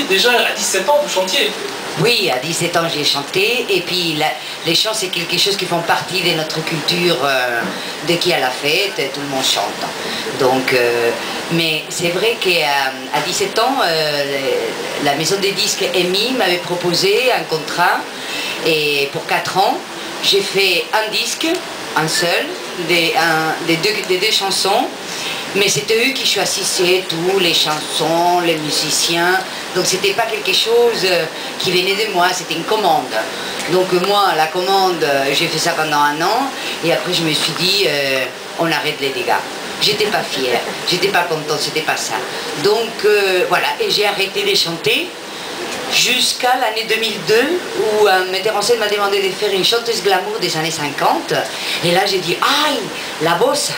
déjà à 17 ans, vous chantiez. Oui, à 17 ans j'ai chanté, et puis les chants c'est quelque chose qui font partie de notre culture. Dès qu'il y a la fête, tout le monde chante. Donc, mais c'est vrai qu'à 17 ans, la maison des disques EMI m'avait proposé un contrat, et pour 4 ans, j'ai fait un disque, un seul, des deux chansons. Mais c'était eux qui choisissaient tous les chansons, les musiciens. Donc c'était pas quelque chose qui venait de moi, c'était une commande. Donc moi, la commande, j'ai fait ça pendant 1 an. Et après je me suis dit, on arrête les dégâts. J'étais pas fière, j'étais pas contente, c'était pas ça. Donc voilà, et j'ai arrêté de chanter. Jusqu'à l'année 2002 où un metteur en scène m'a demandé de faire une chanteuse glamour des années 50. Et là j'ai dit, aïe, la bosse.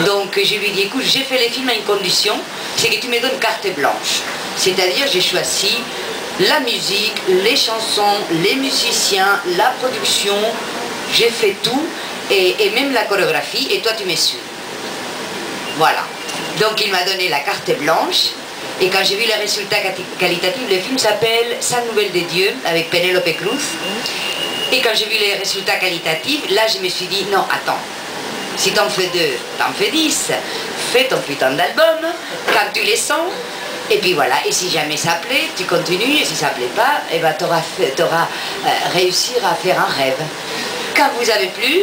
Donc je lui ai dit, écoute, j'ai fait les films à une condition, c'est que tu me donnes carte blanche. C'est-à-dire j'ai choisi la musique, les chansons, les musiciens, la production, j'ai fait tout, et même la chorégraphie, et toi tu me suis. Voilà. Donc il m'a donné la carte blanche. Et quand j'ai vu les résultats qualitatifs, le film s'appelle Sa nouvelle des dieux, avec Penélope Cruz. Et quand j'ai vu les résultats qualitatifs, là je me suis dit, non, attends, si t'en fais 2, t'en fais 10, fais ton putain d'album, quand tu les sens, et puis voilà, et si jamais ça plaît, tu continues, et si ça plaît pas, eh ben t'auras réussi à faire un rêve. Quand vous avez plu,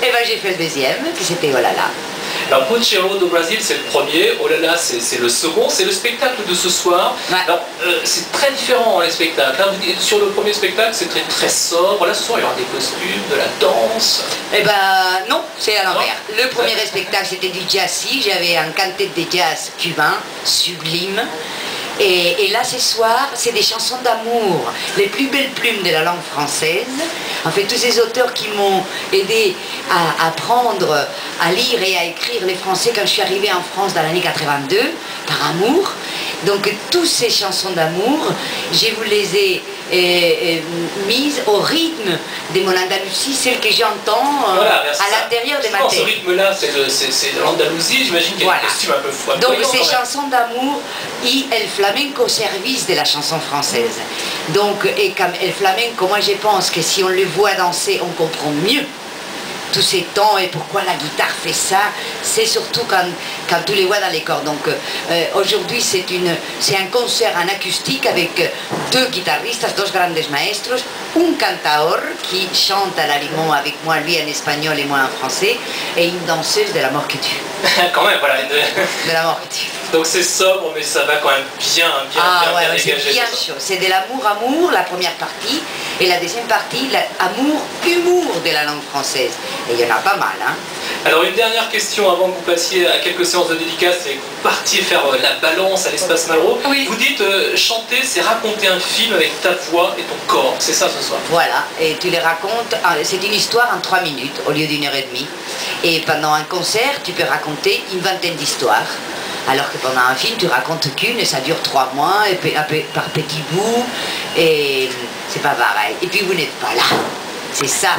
eh ben j'ai fait le deuxième, qui c'était Oh là là. Alors, Pucheiro do Brasil, c'est le premier, Oh là là, c'est le second, c'est le spectacle de ce soir. Ouais. Alors, c'est très différent, les spectacles. Là, sur le premier spectacle, c'est très sobre. Là, ce soir, il y aura des costumes, de la danse. Eh ben non, c'est à l'envers. Le premier spectacle, c'était du jazzy. J'avais un quintet de jazz cubain, sublime. Et là, ce soir, c'est des chansons d'amour, les plus belles plumes de la langue française. En fait, tous ces auteurs qui m'ont aidé à apprendre à lire et à écrire les français quand je suis arrivée en France dans l'année 82, par amour. Donc, toutes ces chansons d'amour, je vous les ai mises au rythme de mon Andalousie, celle que j'entends voilà, à l'intérieur de ma tête. Ce rythme-là, c'est l'Andalousie, j'imagine qu'il y a voilà. des costumes un peu froids. Donc ces chansons d'amour, y el flamenco au service de la chanson française. Donc, et comme el flamenco, moi je pense que si on le voit danser, on comprend mieux tous ces temps et pourquoi la guitare fait ça, c'est surtout quand tu les vois dans les corps. Donc aujourd'hui c'est un concert en acoustique avec 2 guitaristas, 2 grandes maestros, un cantaor qui chante à la limon avec moi, lui en espagnol et moi en français, et une danseuse de la mort qui tue. Quand même, voilà. De la mort qui tue. Donc c'est sobre, mais ça va quand même bien c'est bien chaud. C'est de l'amour, la première partie, et la deuxième partie, humour de la langue française. Et il y en a pas mal, hein. Alors une dernière question avant que vous passiez à quelques séances de dédicaces et que vous partiez faire la balance à l'espace Malraux. Oui. Vous dites chanter, c'est raconter un film avec ta voix et ton corps. C'est ça ce soir. Voilà, et tu les racontes, c'est une histoire en 3 minutes au lieu d'1 heure et demie. Et pendant un concert, tu peux raconter une vingtaine d'histoires. Alors que pendant un film, tu racontes qu'une et ça dure 3 mois, et par petits bouts, et c'est pas pareil. Et puis vous n'êtes pas là. C'est ça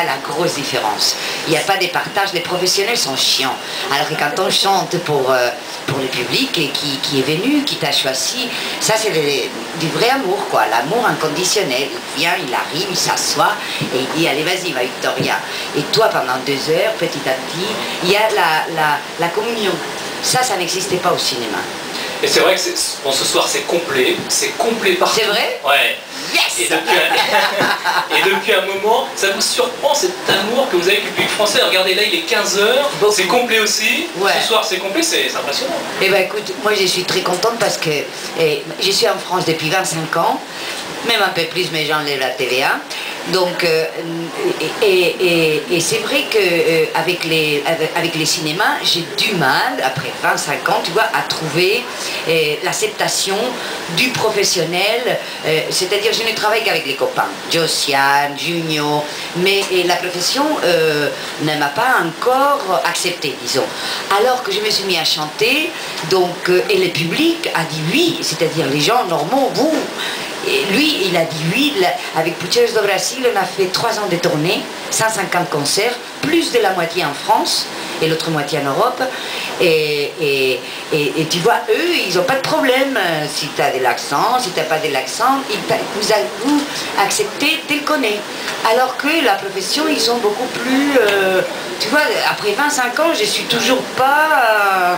la grosse différence. Il n'y a pas de partage, les professionnels sont chiants. Alors que quand on chante pour le public et qui est venu, qui t'a choisi, ça c'est du vrai amour, quoi. L'amour inconditionnel. Il vient, il arrive, il s'assoit et il dit allez vas-y, va Victoria. Et toi pendant 2 heures, petit à petit, il y a la communion. Ça n'existait pas au cinéma. Et c'est vrai que bon, ce soir c'est complet partout. C'est vrai? Ouais. Yes. Et depuis un moment, ça vous surprend cet amour que vous avez avec le public français. Regardez là, il est 15 h, c'est complet aussi. Ouais. Ce soir c'est complet, c'est impressionnant. Eh bien écoute, moi je suis très contente parce que je suis en France depuis 25 ans, même un peu plus, mais j'enlève la TVA. Donc, et c'est vrai qu'avec les cinémas, j'ai du mal, après 25 ans, tu vois, à trouver l'acceptation du professionnel. C'est-à-dire, je ne travaille qu'avec les copains, Josiane, Junio, mais la profession ne m'a pas encore accepté, disons. Alors que je me suis mis à chanter, donc, et le public a dit oui, c'est-à-dire les gens normaux, vous. Et lui, il a dit oui. Avec Pucheiro do Brasil, on a fait 3 ans de tournée, 150 concerts, plus de la moitié en France. et l'autre moitié en Europe. Et tu vois, eux, ils n'ont pas de problème. Si tu as de l'accent, si tu n'as pas de l'accent, vous acceptez tel qu'on est. Alors que la profession, ils sont beaucoup plus... tu vois, après 25 ans, je suis toujours pas...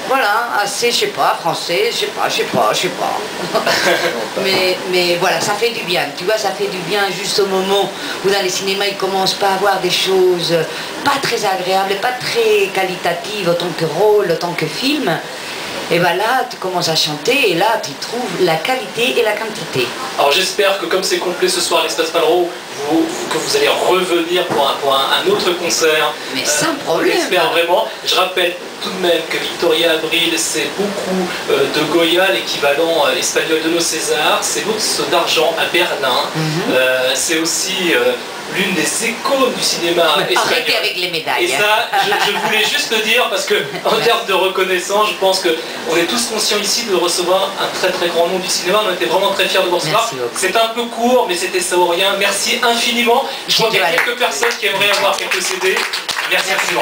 voilà, assez, je sais pas, français, je sais pas. mais voilà, ça fait du bien, tu vois, ça fait du bien juste au moment où dans les cinémas, ils commencent pas à avoir des choses pas très agréables, pas très qualitatives autant que rôle, autant que film. Et bien là, tu commences à chanter et là, tu trouves la qualité et la quantité. Alors j'espère que comme c'est complet ce soir à l'Espace Malraux, que vous allez revenir pour un autre concert. Mais sans problème. J'espère vraiment. Je rappelle tout de même que Victoria Abril, c'est beaucoup de Goya, l'équivalent espagnol de nos Césars. C'est l'Ours d'argent à Berlin. C'est aussi... l'une des icônes du cinéma espagnol. Arrêtez avec les médailles. Et ça, je voulais juste le dire parce que en termes de reconnaissance, je pense qu'on est tous conscients ici de recevoir un très très grand nom du cinéma. On était vraiment très fiers de vous recevoir. C'est un peu court, mais c'était saourien. Merci infiniment. Je crois qu'il y a quelques personnes qui aimeraient avoir quelques CD. Merci infiniment.